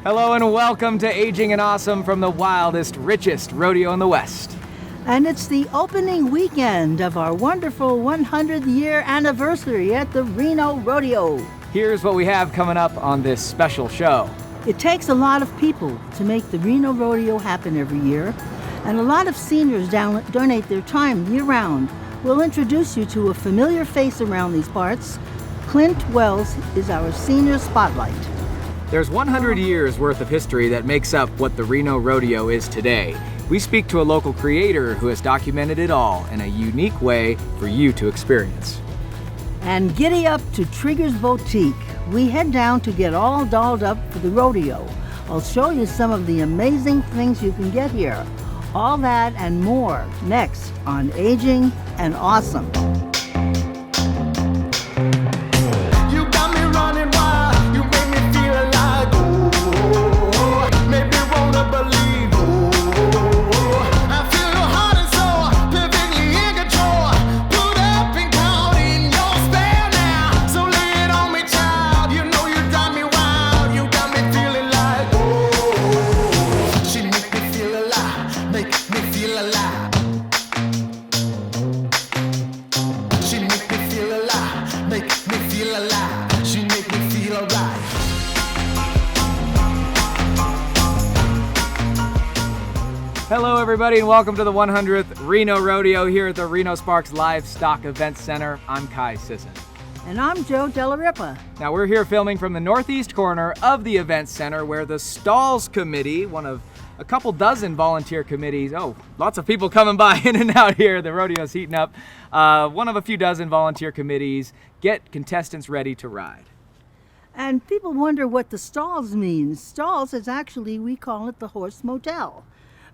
Hello and welcome to Aging and Awesome from the wildest, richest rodeo in the West. And it's the opening weekend of our wonderful 100-year anniversary at the Reno Rodeo. Here's what we have coming up on this special show. It takes a lot of people to make the Reno Rodeo happen every year, and a lot of seniors donate their time year-round. We'll introduce you to a familiar face around these parts. Clint Wells is our senior spotlight. There's 100 years worth of history that makes up what the Reno Rodeo is today. We speak to a local creator who has documented it all in a unique way for you to experience. And giddy up to Trigger's Boutique. We head down to get all dolled up for the rodeo. I'll show you some of the amazing things you can get here. All that and more next on Aging and Awesome. Hello everybody and welcome to the 100th Reno Rodeo here at the Reno Sparks Livestock Events Center. I'm Kai Sisson. And I'm Joe Della Ripa. Now we're here filming from the northeast corner of the Events Center where the Stalls Committee, one of a couple dozen volunteer committees, lots of people coming by in and out here, the rodeo's heating up, one of a few dozen volunteer committees get contestants ready to ride. And people wonder what the stalls means. Stalls is actually, we call it the horse motel.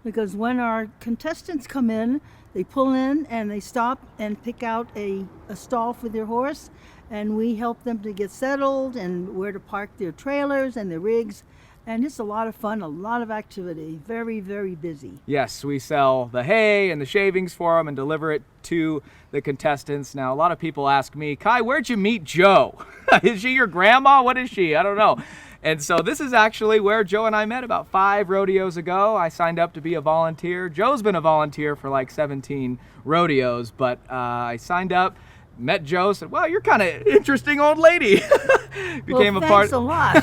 Because when our contestants come in, they pull in and they stop and pick out a stall for their horse, and we help them to get settled and where to park their trailers and their rigs. And it's a lot of fun, a lot of activity, very, very busy. Yes, we sell the hay and the shavings for them and deliver it to the contestants. Now, a lot of people ask me, Kai, where'd you meet Joe? Is she your grandma? What is she? I don't know. And so this is actually where Joe and I met about 5 rodeos ago. I signed up to be a volunteer. Joe's been a volunteer for like 17 rodeos, but I signed up, met Joe, said, well, you're kind of interesting old lady. Thanks a lot.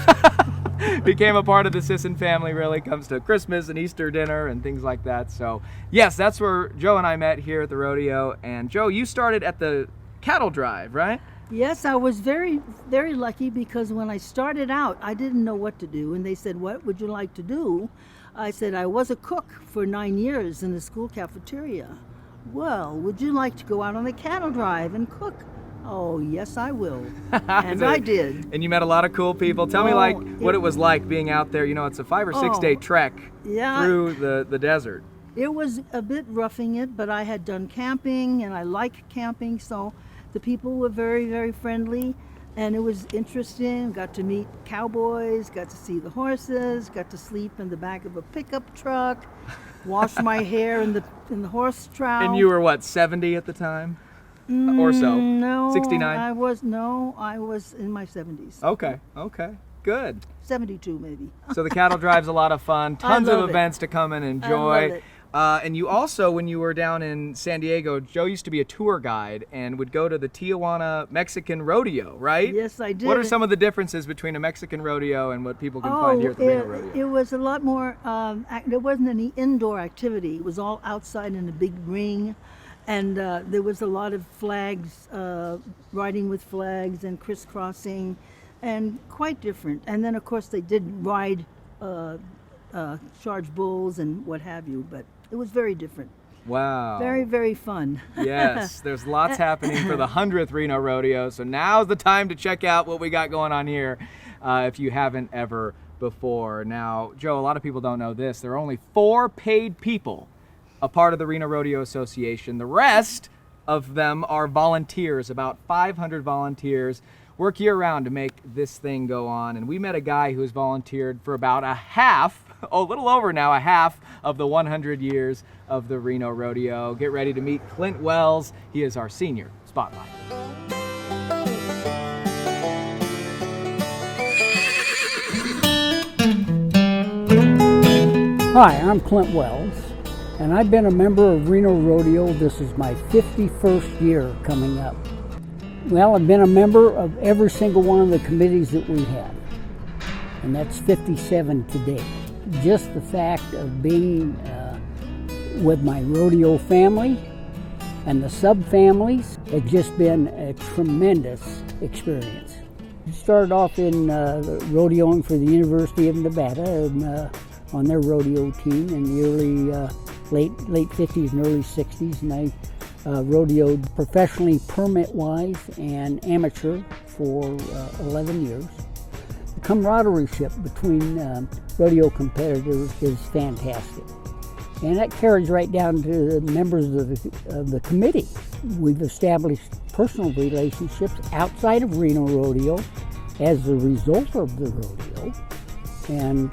Became a part of the Sisson family, really. Comes to Christmas and Easter dinner and things like that. So yes, that's where Joe and I met here at the rodeo. And Joe, you started at the cattle drive, right? Yes, I was very, very lucky because when I started out, I didn't know what to do. And they said, what would you like to do? I said, I was a cook for 9 years in the school cafeteria. Well, would you like to go out on the cattle drive and cook? Oh, yes, I will. And I did. And you met a lot of cool people. Tell me what it was like being out there. You know, it's a 5 or 6 day trek through the desert. It was a bit roughing it, but I had done camping and I like camping, so the people were very, very friendly, and it was interesting. Got to meet cowboys, got to see the horses, got to sleep in the back of a pickup truck, wash my hair in the horse trough. And you were what, 70 at the time? Or so? No. 69? I was in my 70s. Okay, good. 72 maybe. So the cattle drive's a lot of fun, tons of events to come and enjoy. I love it. And you also, when you were down in San Diego, Joe used to be a tour guide and would go to the Tijuana Mexican Rodeo, right? Yes, I did. What are some of the differences between a Mexican rodeo and what people can find here at the Reno Rodeo? It was a lot more, there wasn't any indoor activity. It was all outside in a big ring. And there was a lot of flags, riding with flags and crisscrossing, and quite different. And then, of course, they did ride charge bulls and what have you, but it was very different. Wow. Very, very fun. Yes, there's lots happening for the 100th Reno Rodeo, so now's the time to check out what we got going on here if you haven't ever before. Now, Joe, a lot of people don't know this. There are only 4 paid people a part of the Reno Rodeo Association. The rest of them are volunteers, about 500 volunteers, work year-round to make this thing go on. And we met a guy who has volunteered for about a little over now, a half of the 100 years of the Reno Rodeo. Get ready to meet Clint Wells. He is our senior spotlight. Hi, I'm Clint Wells, and I've been a member of Reno Rodeo. This is my 51st year coming up. Well, I've been a member of every single one of the committees that we have, and that's 57 today. Just the fact of being with my rodeo family and the sub-families, it's just been a tremendous experience. I started off in rodeoing for the University of Nevada and, on their rodeo team in the late 50s and early 60s, and I rodeoed professionally, permit-wise, and amateur for 11 years. The camaraderie between rodeo competitors is fantastic, and that carries right down to the members of the committee. We've established personal relationships outside of Reno Rodeo as a result of the rodeo, and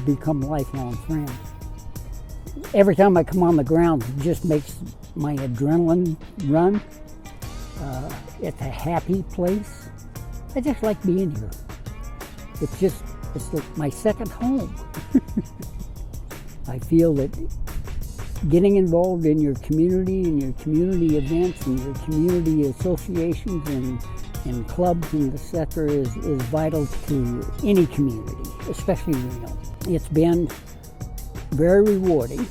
become lifelong friends. Every time I come on the grounds, it just makes my adrenaline run. It's a happy place. I just like being here. It's like my second home. I feel that getting involved in your community and your community events and your community associations and clubs and etc. is vital to any community, especially Reno. It's been very rewarding.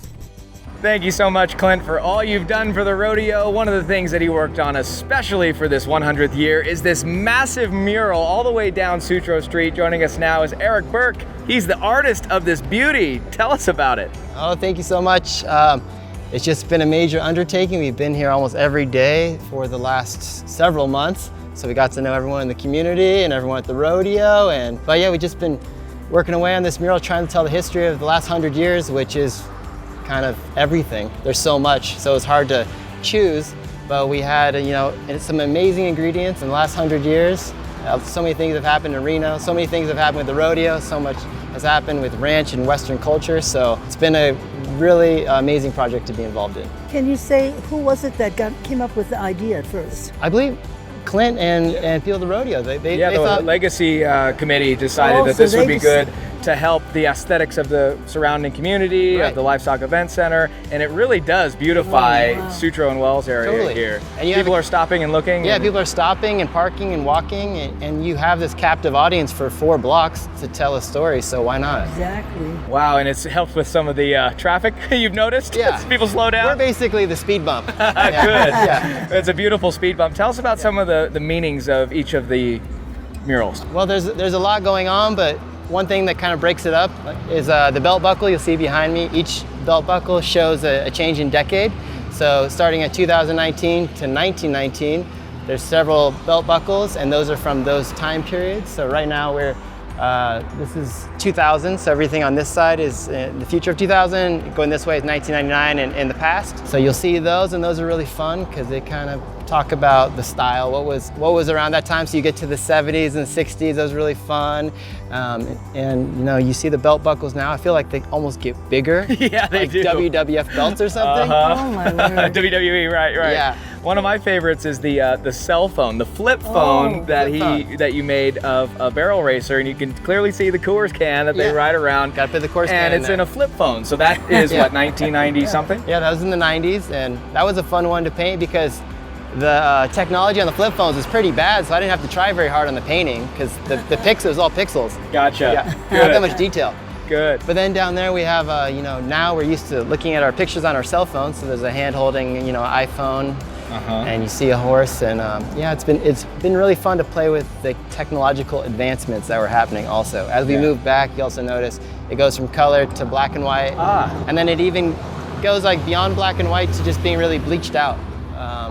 Thank you so much, Clint, for all you've done for the rodeo. One of the things that he worked on, especially for this 100th year, is this massive mural all the way down Sutro Street. Joining us now is Eric Burke. He's the artist of this beauty. Tell us about it. Oh, thank you so much. It's just been a major undertaking. We've been here almost every day for the last several months. So we got to know everyone in the community and everyone at the rodeo. But yeah, we've just been working away on this mural, trying to tell the history of the last 100 years, which is kind of everything. There's so much, so it's hard to choose. But we had, some amazing ingredients in the last 100 years. So many things have happened in Reno. So many things have happened with the rodeo. So much has happened with ranch and Western culture. So it's been a really amazing project to be involved in. Can you say who was it that came up with the idea at first? I believe Clint and people at the rodeo. They the legacy committee decided that this would be good to help the aesthetics of the surrounding community, of the Livestock Event Center, and it really does beautify Sutro and Wells area here. And people are stopping and looking. Yeah, people are stopping and parking and walking, and you have this captive audience for 4 blocks to tell a story, so why not? Exactly. Wow, and it's helped with some of the traffic you've noticed? Yeah. People slow down? We're basically the speed bump. Good. Yeah. It's a beautiful speed bump. Tell us about some of the meanings of each of the murals. Well, there's a lot going on, but one thing that kind of breaks it up is the belt buckle you'll see behind me. Each belt buckle shows a change in decade. So starting at 2019 to 1919, there's several belt buckles, and those are from those time periods. So right now this is 2000, so everything on this side is the future of 2000. Going this way is 1999 and in the past. So you'll see those, and those are really fun because they kind of talk about the style, what was around that time. So you get to the 70s and 60s, that was really fun. And you see the belt buckles now, I feel like they almost get bigger. Yeah, they do. WWF belts or something. Oh my Lord. WWE, right. Yeah. One of my favorites is the cell phone, the flip phone that you made of a barrel racer, and you can clearly see the Coors can that they ride around. Got to put the Coors can and it's in a flip phone, so that is what, 1990 something? Yeah, that was in the 90s, and that was a fun one to paint because the technology on the flip phones is pretty bad, so I didn't have to try very hard on the painting because the pixels was all pixels. Gotcha. Yeah, not that much detail. Good. But then down there we have, now we're used to looking at our pictures on our cell phones, so there's a hand holding, iPhone, and you see a horse, and it's been really fun to play with the technological advancements that were happening also. As we move back, you also notice it goes from color to black and white, and then it even goes like beyond black and white to just being really bleached out.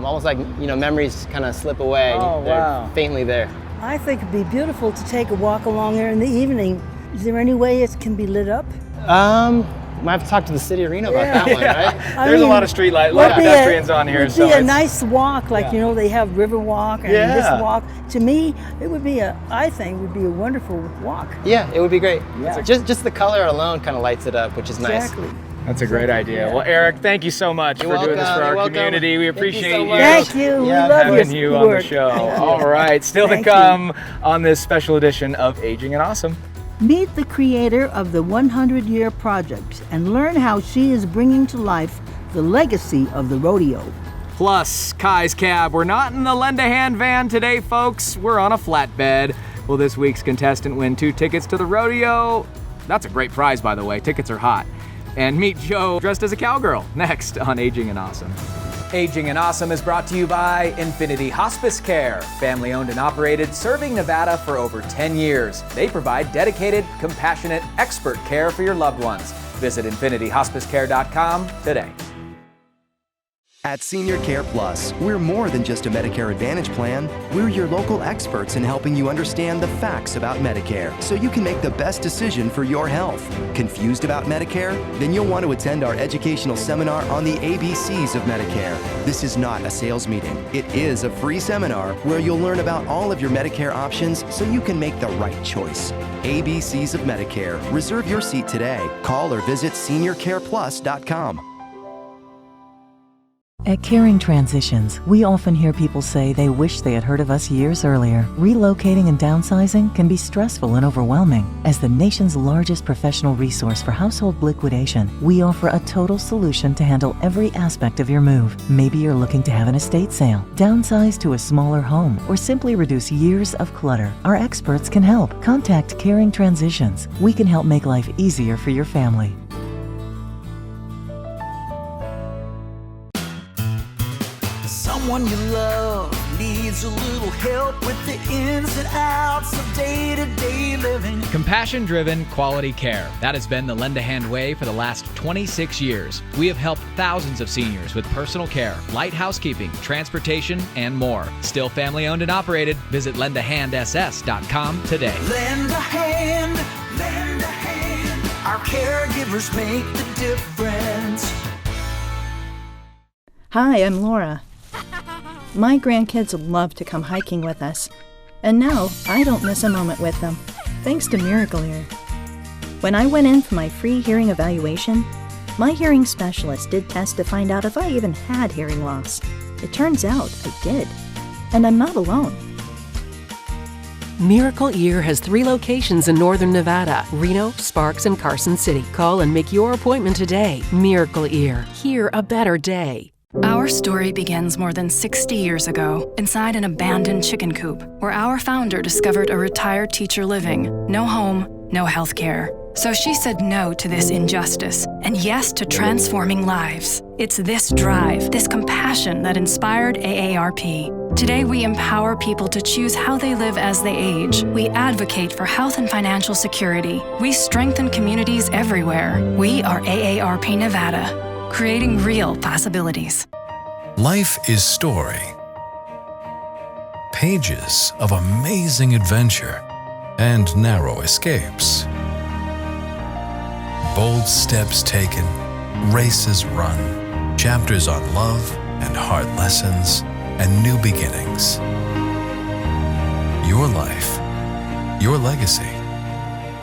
Almost like, memories kind of slip away. They're faintly there. I think it'd be beautiful to take a walk along there in the evening. Is there any way it can be lit up? Might have to talk to the city of Reno about that one, right? There's a lot of street light pedestrians on here. It would be a nice walk, like, they have River Walk and this walk. To me, it would be I think would be a wonderful walk. Yeah, it would be great. Yeah. Just the color alone kind of lights it up, which is nice. Exactly. That's a great idea. Well, Eric, thank you so much for doing this for our community. We appreciate you. Thank you. We love having you on the show. All right, still to come on this special edition of Aging and Awesome. Meet the creator of the 100-Year Project and learn how she is bringing to life the legacy of the rodeo. Plus, Kai's Cab, we're not in the lend-a-hand van today, folks. We're on a flatbed. Will this week's contestant win 2 tickets to the rodeo? That's a great prize, by the way. Tickets are hot. And meet Joe dressed as a cowgirl next on Aging and Awesome. Aging and Awesome is brought to you by Infinity Hospice Care, family owned and operated, serving Nevada for over 10 years. They provide dedicated, compassionate, expert care for your loved ones. Visit infinityhospicecare.com today. At Senior Care Plus, we're more than just a Medicare Advantage plan. We're your local experts in helping you understand the facts about Medicare so you can make the best decision for your health. Confused about Medicare? Then you'll want to attend our educational seminar on the ABCs of Medicare. This is not a sales meeting. It is a free seminar where you'll learn about all of your Medicare options so you can make the right choice. ABCs of Medicare. Reserve your seat today. Call or visit seniorcareplus.com. At Caring Transitions, we often hear people say they wish they had heard of us years earlier. Relocating and downsizing can be stressful and overwhelming. As the nation's largest professional resource for household liquidation, we offer a total solution to handle every aspect of your move. Maybe you're looking to have an estate sale, downsize to a smaller home, or simply reduce years of clutter. Our experts can help. Contact Caring Transitions. We can help make life easier for your family. Someone you love needs a little help with the ins and outs of day-to-day living. Compassion-driven quality care. That has been the Lend-A-Hand way for the last 26 years. We have helped thousands of seniors with personal care, light housekeeping, transportation, and more. Still family-owned and operated. Visit lendahandss.com today. Lend a hand, lend a hand. Our caregivers make the difference. Hi, I'm Laura. My grandkids love to come hiking with us, and now I don't miss a moment with them, thanks to Miracle Ear. When I went in for my free hearing evaluation, my hearing specialist did tests to find out if I even had hearing loss. It turns out I did, and I'm not alone. Miracle Ear has 3 locations in northern Nevada: Reno, Sparks, and Carson City. Call and make your appointment today. Miracle Ear. Hear a better day. Our story begins more than 60 years ago inside an abandoned chicken coop where our founder discovered a retired teacher living. No home, no health care. So she said no to this injustice and yes to transforming lives. It's this drive, this compassion that inspired AARP. Today, we empower people to choose how they live as they age. We advocate for health and financial security. We strengthen communities everywhere. We are AARP Nevada, creating real possibilities. Life is story. Pages of amazing adventure and narrow escapes. Bold steps taken, races run, chapters on love and hard lessons and new beginnings. Your life, your legacy,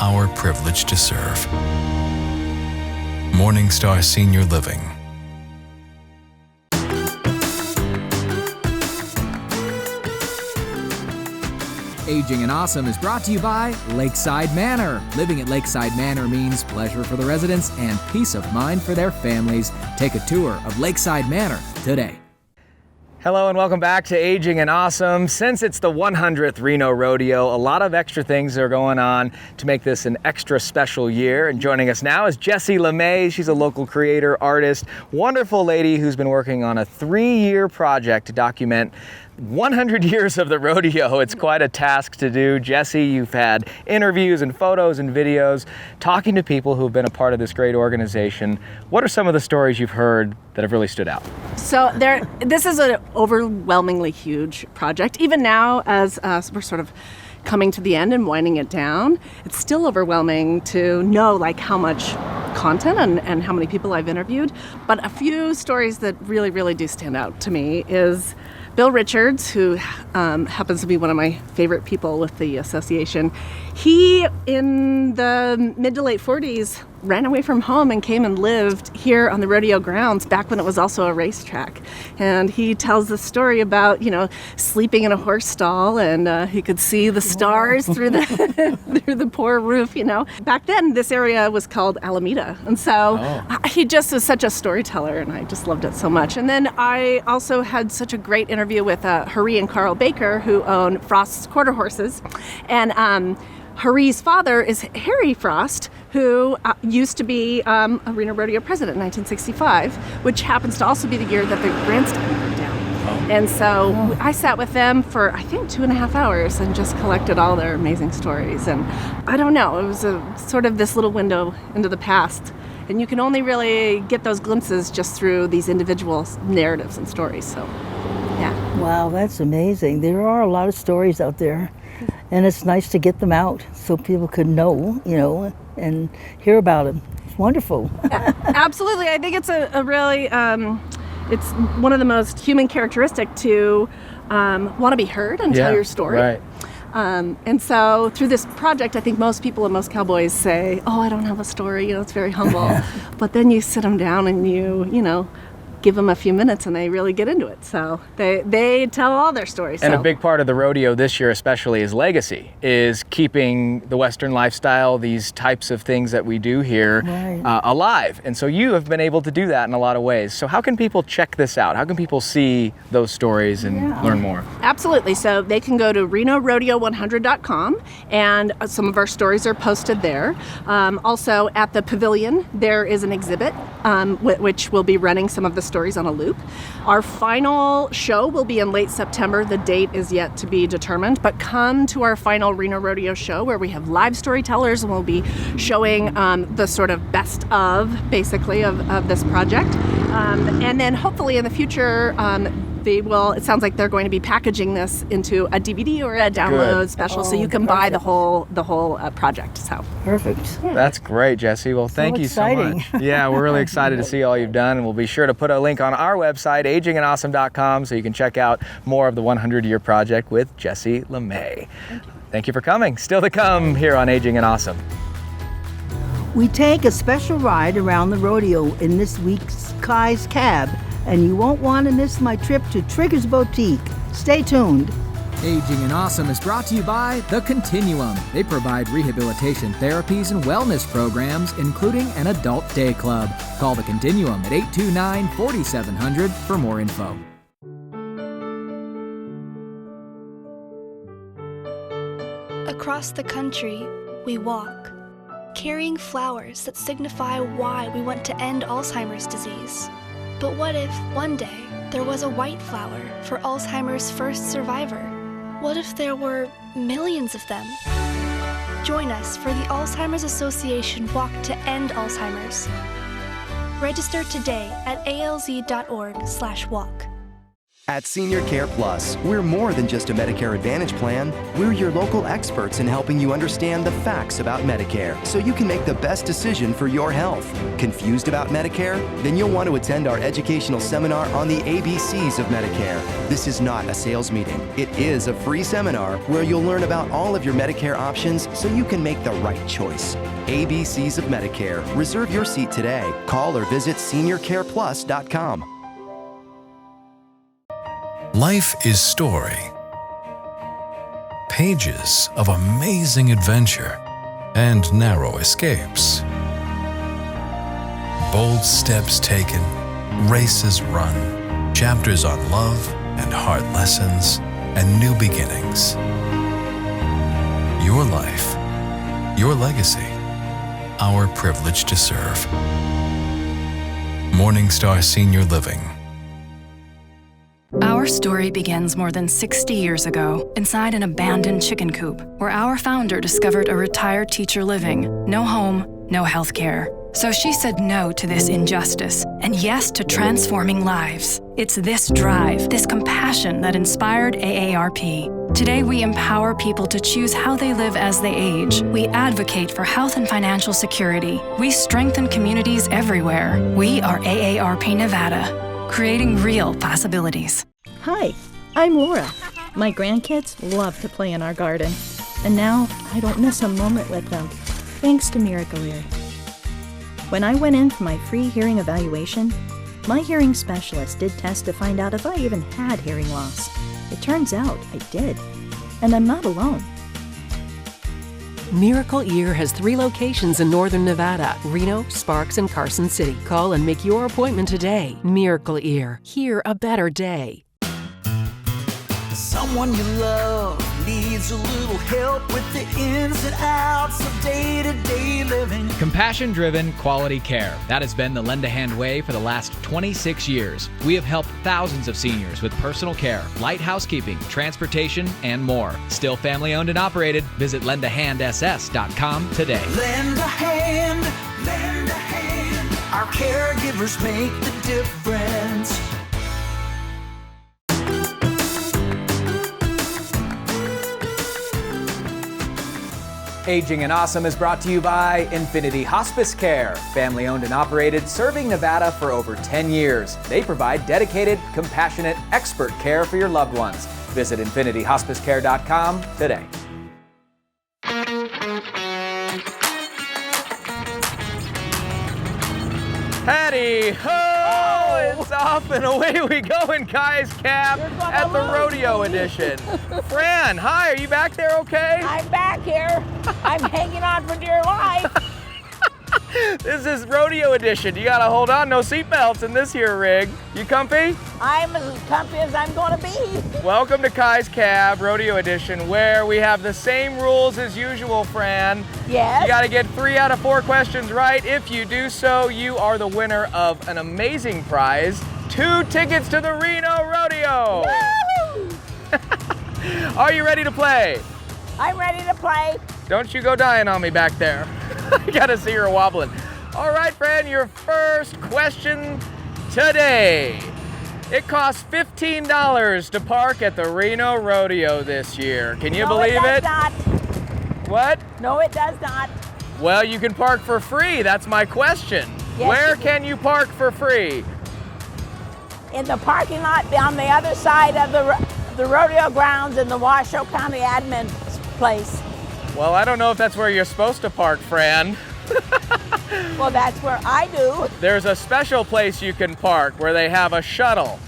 our privilege to serve. Morningstar Senior Living. Aging and Awesome is brought to you by Lakeside Manor. Living at Lakeside Manor means pleasure for the residents and peace of mind for their families. Take a tour of Lakeside Manor today. Hello and welcome back to Aging and Awesome. Since it's the 100th Reno Rodeo, a lot of extra things are going on to make this an extra special year. And joining us now is Jessie LeMay. She's a local creator, artist, wonderful lady who's been working on a 3-year project to document 100 years of the rodeo. It's quite a task to do. Jessie, you've had interviews and photos and videos talking to people who've been a part of this great organization. What are some of the stories you've heard that have really stood out? So this is an overwhelmingly huge project. Even now, as we're sort of coming to the end and winding it down, it's still overwhelming to know like how much content and how many people I've interviewed. But a few stories that really, really do stand out to me is Bill Richards, who happens to be one of my favorite people with the association. He, in the mid to late 40s, ran away from home and came and lived here on the rodeo grounds back when it was also a racetrack. And he tells the story about, sleeping in a horse stall, and he could see the stars through the through the poor roof, Back then, this area was called Alameda. And so he just is such a storyteller, and I just loved it so much. And then I also had such a great interview with Harry and Carl Baker, who own Frost's Quarter Horses. And Harry's father is Harry Frost, who used to be a Reno Rodeo president in 1965, which happens to also be the year that the grandstand burned down. And so I sat with them for, I think, 2.5 hours and just collected all their amazing stories. And I don't know, it was sort of this little window into the past. And you can only really get those glimpses just through these individual narratives and stories. So, yeah. Wow, that's amazing. There are a lot of stories out there. And it's nice to get them out so people could know, and hear about them. It's wonderful. Absolutely. I think it's a really, it's one of the most human characteristic to want to be heard and tell your story. Right. And so through this project, I think most people and most cowboys say, I don't have a story, it's very humble. But then you sit them down and you give them a few minutes and they really get into it. So they tell all their stories. And a big part of the rodeo this year especially is legacy, is keeping the Western lifestyle, these types of things that we do here alive. And so you have been able to do that in a lot of ways. So how can people check this out? How can people see those stories and learn more? Absolutely. So they can go to RenoRodeo100.com, and some of our stories are posted there. Also at the pavilion, there is an exhibit which will be running some of the stories on a loop. Our final show will be in late September. The date is yet to be determined, but come to our final Reno Rodeo show where we have live storytellers, and we'll be showing the sort of best of, basically, of this project. And then hopefully in the future, it sounds like they're going to be packaging this into a DVD or a download special, so you can buy the whole project. So perfect. That's great, Jesse. Well, thank you so much. Yeah, we're really excited to see all you've done, and we'll be sure to put a link on our website, agingandawesome.com, so you can check out more of the 100-year project with Jesse LeMay. Thank you for coming. Still to come here on Aging and Awesome. We take a special ride around the rodeo in this week's Kai's Cab, and you won't want to miss my trip to Trigger's Boutique. Stay tuned. Aging and Awesome is brought to you by The Continuum. They provide rehabilitation therapies and wellness programs, including an adult day club. Call The Continuum at 829-4700 for more info. Across the country, we walk, carrying flowers that signify why we want to end Alzheimer's disease. But what if, one day, there was a white flower for Alzheimer's first survivor? What if there were millions of them? Join us for the Alzheimer's Association Walk to End Alzheimer's. Register today at alz.org/walk. At Senior Care Plus, we're more than just a Medicare Advantage plan. We're your local experts in helping you understand the facts about Medicare so you can make the best decision for your health. Confused about Medicare? Then you'll want to attend our educational seminar on the ABCs of Medicare. This is not a sales meeting. It is a free seminar where you'll learn about all of your Medicare options so you can make the right choice. ABCs of Medicare. Reserve your seat today. Call or visit seniorcareplus.com. Life is story. Pages of amazing adventure and narrow escapes. Bold steps taken, races run, chapters on love and hard lessons and new beginnings. Your life, your legacy, our privilege to serve. Morningstar Senior Living. Our story begins more than 60 years ago inside an abandoned chicken coop where our founder discovered a retired teacher living, no home, no health care. So she said no to this injustice and yes to transforming lives. It's this drive, this compassion that inspired AARP. Today, we empower people to choose how they live as they age. We advocate for health and financial security. We strengthen communities everywhere. We are AARP Nevada, creating real possibilities. Hi, I'm Laura. My grandkids love to play in our garden. And now I don't miss a moment with them, thanks to Miracle-Ear. When I went in for my free hearing evaluation, my hearing specialist did tests to find out if I even had hearing loss. It turns out I did, and I'm not alone. Miracle Ear has 3 locations in northern Nevada: Reno, Sparks, and Carson City. Call and make your appointment today. Miracle Ear. Hear a better day. Someone you love needs a little help with the ins and outs of day-to-day living. Compassion-driven quality care. That has been the Lend a Hand way for the last 26 years. We have helped thousands of seniors with personal care, light housekeeping, transportation, and more. Still family-owned and operated. Visit lendahandss.com today. Lend a hand, lend a hand. Our caregivers make the difference. Aging and Awesome is brought to you by Infinity Hospice Care, family owned and operated, serving Nevada for over 10 years. They provide dedicated, compassionate, expert care for your loved ones. Visit infinityhospicecare.com today. Hattie ho! It's off and away we go in Kai's Cab at the Rodeo Edition. Fran, hi, are you back there okay? I'm back here. I'm hanging on for dear life. This is Rodeo Edition. You gotta hold on, no seatbelts in this here rig. You comfy? I'm as comfy as I'm gonna be. Welcome to Kai's Cab, Rodeo Edition, where we have the same rules as usual, Fran. Yes? You gotta get 3 out of 4 questions right. If you do so, you are the winner of an amazing prize, 2 tickets to the Reno Rodeo. Woo! Are you ready to play? I'm ready to play. Don't you go dying on me back there. I gotta see her wobbling. All right, Fran, your first question today. It costs $15 to park at the Reno Rodeo this year. Can you believe it? No, it does not. What? No, it does not. Well, you can park for free. That's my question. Yes, Where can you park for free? In the parking lot on the other side of the rodeo grounds in the Washoe County admin place. Well, I don't know if that's where you're supposed to park, Fran. Well, that's where I do. There's a special place you can park where they have a shuttle.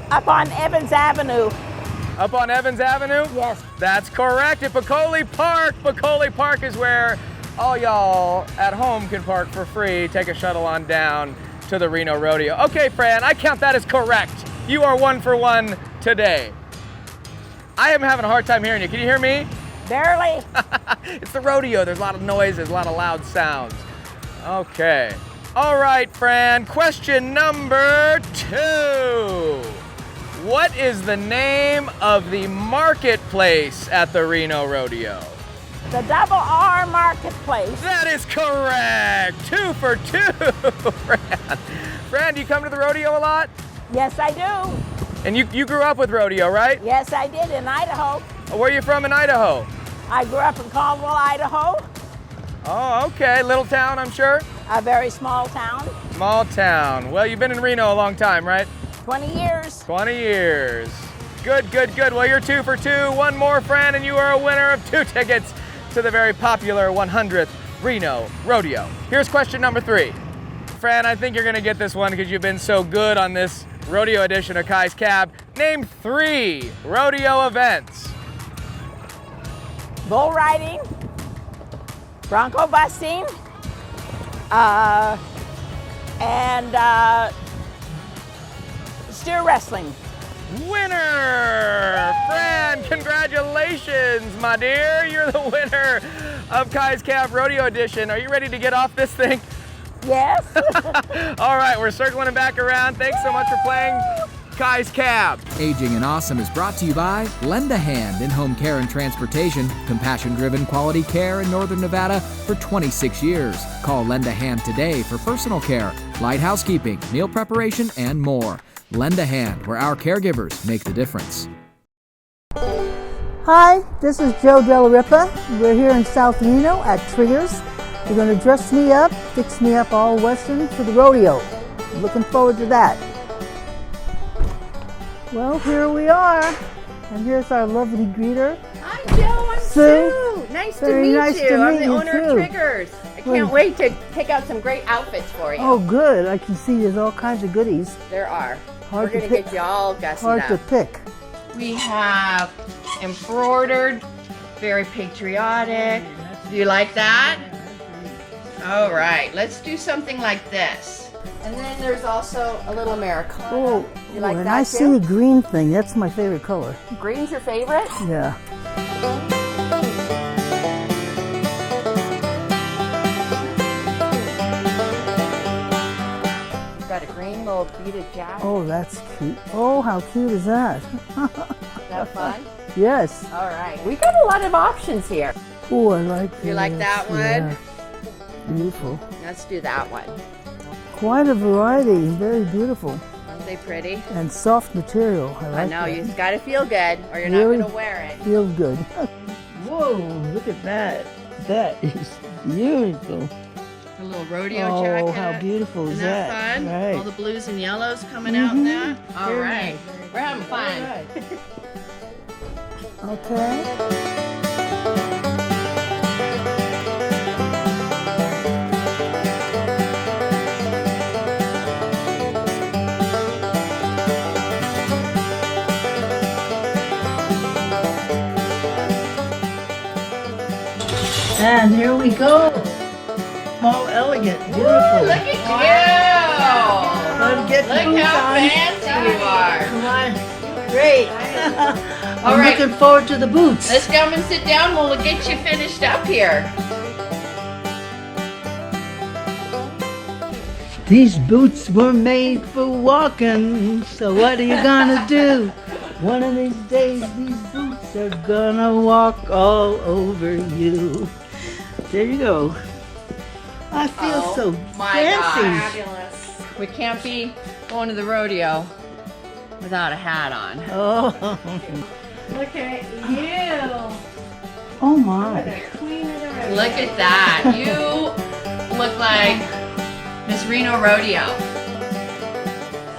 Up on Evans Avenue. Up on Evans Avenue? Yes. That's correct. At Piccoli Park. Piccoli Park is where all y'all at home can park for free. Take a shuttle on down to the Reno Rodeo. Okay, Fran, I count that as correct. You are 1 for 1 today. I am having a hard time hearing you. Can you hear me? Barely. It's the rodeo. There's a lot of noises, a lot of loud sounds. Okay. All right, Fran. Question number 2. What is the name of the marketplace at the Reno Rodeo? The Double R Marketplace. That is correct. 2 for 2, Fran. Fran, do you come to the rodeo a lot? Yes, I do. And you grew up with rodeo, right? Yes, I did, in Idaho. Where are you from in Idaho? I grew up in Caldwell, Idaho. Oh, okay. Little town, I'm sure? A very small town. Small town. Well, you've been in Reno a long time, right? 20 years. 20 years. Good, good, good. Well, you're 2 for 2. One more, Fran, and you are a winner of 2 tickets to the very popular 100th Reno Rodeo. Here's question number 3. Fran, I think you're going to get this one because you've been so good on this rodeo edition of Kai's Cab. Name 3 rodeo events. Bull riding, bronco busting, and steer wrestling. Winner! Fran, congratulations, my dear. You're the winner of Kai's Cab Rodeo Edition. Are you ready to get off this thing? Yes. All right, we're circling it back around. Thanks so much for playing Kai's Cab. Aging and Awesome is brought to you by Lend a Hand in home care and transportation. Compassion-driven quality care in northern Nevada for 26 years. Call Lend a Hand today for personal care, light housekeeping, meal preparation, and more. Lend a Hand, where our caregivers make the difference. Hi, this is Joe Della Ripa. We're here in South Reno at Triggers. You're going to dress me up, fix me up all Western for the rodeo. I'm looking forward to that. Well, here we are. And here's our lovely greeter. I'm Joe, I'm Sue. Nice to Very meet nice you. to I'm meet the you, owner too. of Triggers. I can't wait to pick out some great outfits for you. Oh, good. I can see there's all kinds of goodies. There are. Hard We're to going to pick. get you all gussied Hard up. to pick. We have embroidered, very patriotic. Do you like that? All right, let's do something like this. And then there's also a little Americana. Oh, You like and that I too? see a green thing. That's my favorite color. Green's your favorite? Yeah. You've got a green little beaded jacket. Oh, that's cute. Oh, how cute is that? Is that fun? Yes. All right, we got a lot of options here. Oh, I like You like this. that one? Yeah. Beautiful. Let's do that one. Quite a variety. Very beautiful. Aren't they pretty? And soft material. I I like know, that. you've got to feel good or you're Really? not going to wear it. Feels good. Whoa, look at that. That is beautiful. A little rodeo Oh, jacket. how beautiful is Isn't that fun? Right. All the blues and yellows coming out in that. All Very right. nice. We're having fun. Okay. And here we go. How elegant, beautiful. Look at you! Let's get the Look boots how on. fancy you are. Come on. Great. All I'm right. looking forward to the boots. Let's come and sit down. We'll get you finished up here. These boots were made for walking, so what are you gonna do? One of these days, these boots are gonna walk all over you. There you go. I feel so My fancy. God. Fabulous. We can't be going to the rodeo without a hat on. Oh, Look at you. oh my. Look at that. You look like Miss Reno Rodeo.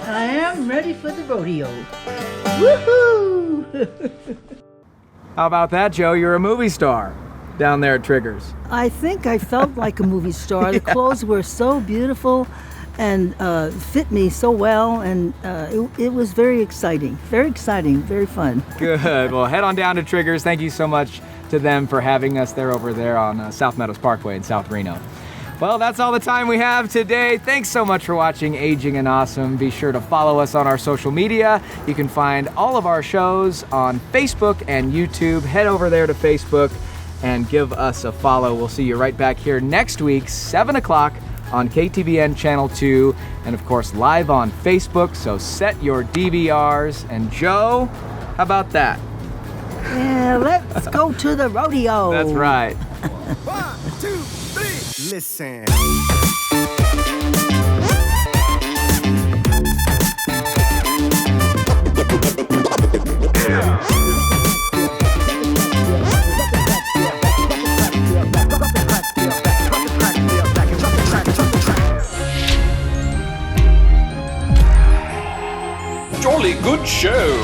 I am ready for the rodeo. Woohoo! How about that, Joe? You're a movie star down there at Triggers. I think I felt like a movie star. The clothes were so beautiful and fit me so well, and it was very exciting, very fun. Good. Well, head on down to Triggers. Thank you so much to them for having us there over there on South Meadows Parkway in South Reno. Well, that's all the time we have today. Thanks so much for watching Aging and Awesome. Be sure to follow us on our social media. You can find all of our shows on Facebook and YouTube. Head over there to Facebook and give us a follow. We'll see you right back here next week, 7 o'clock on KTVN Channel 2, and of course live on Facebook, so set your DVRs. And Joe, how about that? Yeah, let's go to the rodeo. That's right. 1, 2, 3. Listen. Jolly good show.